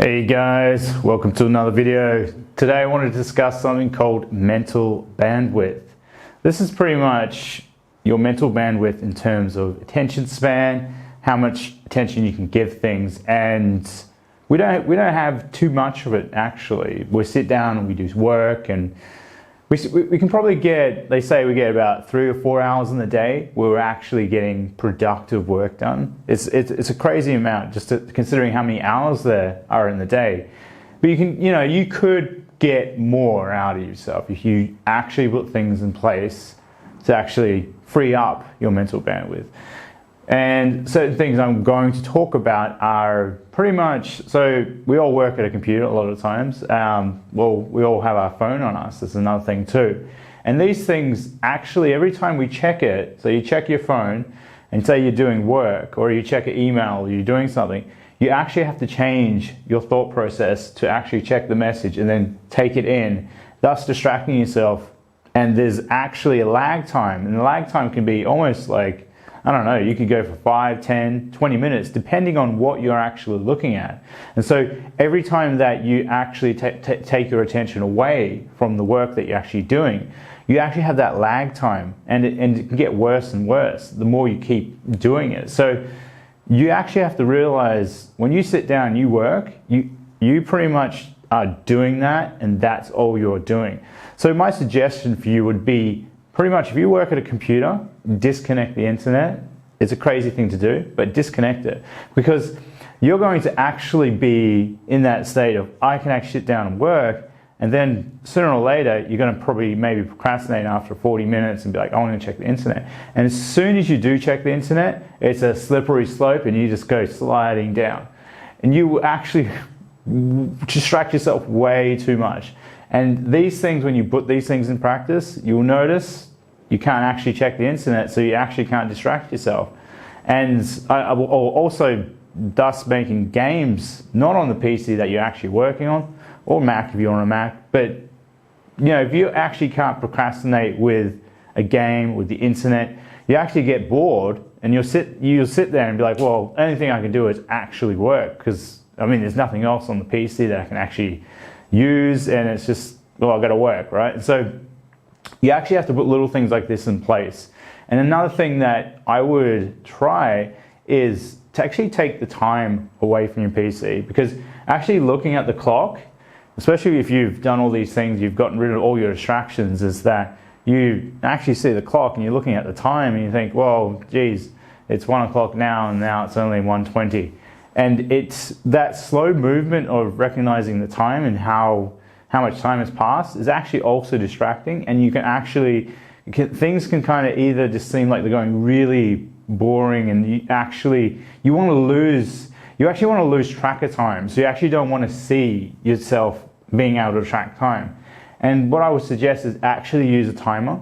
Hey guys, welcome to another video. Today I wanted to discuss something called mental bandwidth. This is pretty much your mental bandwidth in terms of attention span, how much attention you can give things, and we don't have too much of it actually. We sit down and we do work, and we can probably get, they say we get about 3 or 4 hours in the day where we're actually getting productive work done. It's a crazy amount just considering how many hours there are in the day. But you could get more out of yourself if you actually put things in place to actually free up your mental bandwidth. And certain things I'm going to talk about are pretty much, so we all work at a computer a lot of times. Well, we all have our phone on us. That's another thing too. And these things actually, every time we check it, so you check your phone and say you're doing work, or you check an email, or you're doing something, you actually have to change your thought process to actually check the message and then take it in, thus distracting yourself. And there's actually a lag time, and the lag time can be almost like, I don't know, you could go for 5, 10, 20 minutes, depending on what you're actually looking at. And so every time that you actually take your attention away from the work that you're actually doing, you actually have that lag time, and it can get worse and worse the more you keep doing it. So you actually have to realize when you sit down and you work, you pretty much are doing that, and that's all you're doing. So my suggestion for you would be, pretty much if you work at a computer, disconnect the internet. It's a crazy thing to do, but disconnect it, because you're going to actually be in that state of, I can actually sit down and work, and then sooner or later you're going to probably maybe procrastinate after 40 minutes and be like, I want to check the internet. And as soon as you do check the internet, it's a slippery slope and you just go sliding down. And you will actually distract yourself way too much. And these things, when you put these things in practice, you'll notice you can't actually check the internet, so you actually can't distract yourself. And also thus making games not on the PC that you're actually working on, or Mac if you're on a Mac, but if you actually can't procrastinate with a game, with the internet, you actually get bored, and you'll sit there and be like, well, the only thing I can do is actually work, because I mean there's nothing else on the PC that I can actually use, and it's just, well, I've got to work, right? And so you actually have to put little things like this in place. And another thing that I would try is to actually take the time away from your PC, because actually looking at the clock, especially if you've done all these things, you've gotten rid of all your distractions, is that you actually see the clock and you're looking at the time and you think, well, geez, it's 1 o'clock now and now it's only 1:20. And it's that slow movement of recognizing the time and how much time has passed is actually also distracting. And you can actually, things can kind of either just seem like they're going really boring, and you actually want to lose track of time. So you actually don't want to see yourself being able to track time. And what I would suggest is actually use a timer.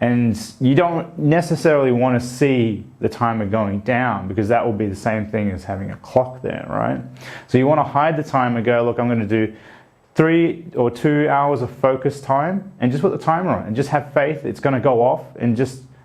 And you don't necessarily want to see the timer going down, because that will be the same thing as having a clock there, right? So you want to hide the timer, go, look, I'm going to do 3 or 2 hours of focus time, and just put the timer on and just have faith it's going to go off, and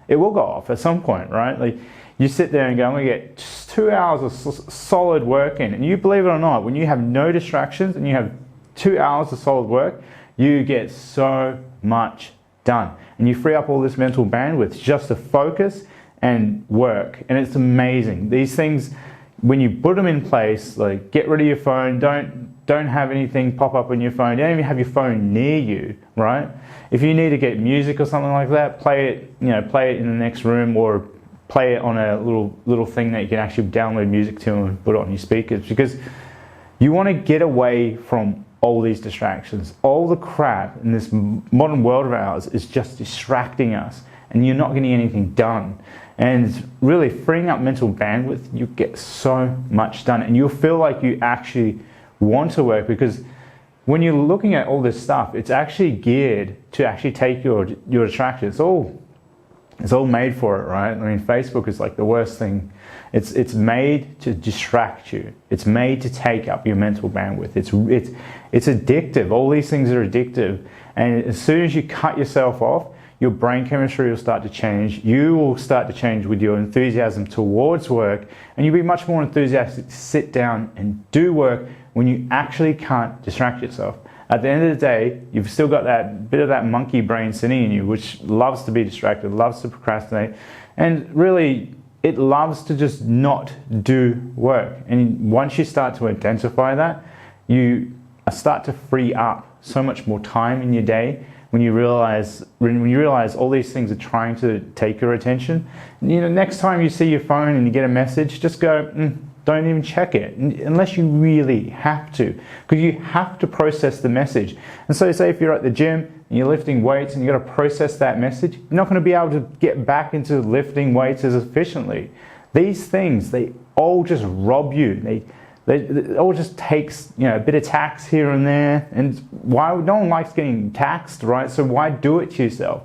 it will go off at some point, right? Like you sit there and go, I'm going to get just 2 hours of solid work in. And you believe it or not, when you have no distractions and you have 2 hours of solid work, you get so much done. And you free up all this mental bandwidth just to focus and work. And it's amazing. These things, when you put them in place, like get rid of your phone, don't have anything pop up on your phone. Don't even have your phone near you, right? If you need to get music or something like that, play it in the next room, or play it on a little thing that you can actually download music to and put it on your speakers, because you want to get away from all these distractions. All the crap in this modern world of ours is just distracting us, and you're not getting anything done. And really freeing up mental bandwidth, you get so much done, and you'll feel like you actually want to work, because when you're looking at all this stuff, it's actually geared to actually take your distraction. It's all made for it, right? I mean, Facebook is like the worst thing. It's made to distract you. It's made to take up your mental bandwidth. It's addictive. All these things are addictive. And as soon as you cut yourself off, your brain chemistry will start to change. You will start to change with your enthusiasm towards work, and you'll be much more enthusiastic to sit down and do work when you actually can't distract yourself. At the end of the day, you've still got that bit of that monkey brain sitting in you, which loves to be distracted, loves to procrastinate, and really it loves to just not do work. And once you start to identify that, you start to free up so much more time in your day when you realize all these things are trying to take your attention. Next time you see your phone and you get a message, just go, don't even check it unless you really have to, because you have to process the message. And so say if you're at the gym and you're lifting weights and you got to process that message, you're not going to be able to get back into lifting weights as efficiently. These things, they all just rob you. It all just takes a bit of tax here and there, and no one likes getting taxed, right? So why do it to yourself?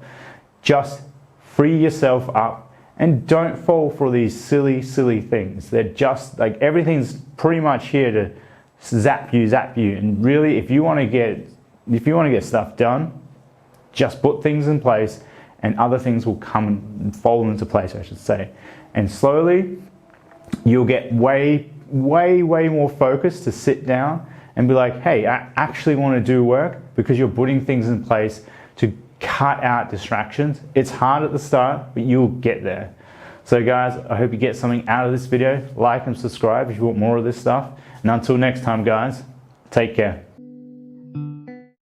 Just free yourself up and don't fall for these silly things. They're just like, everything's pretty much here to zap you. And really, if you want to get stuff done, just put things in place, and other things will come and fall into place, I should say. And slowly, you'll get way more focused to sit down and be like, hey, I actually want to do work, because you're putting things in place to cut out distractions. It's hard at the start, but you'll get there. So guys, I hope you get something out of this video. Like and subscribe if you want more of this stuff. And until next time, guys, take care.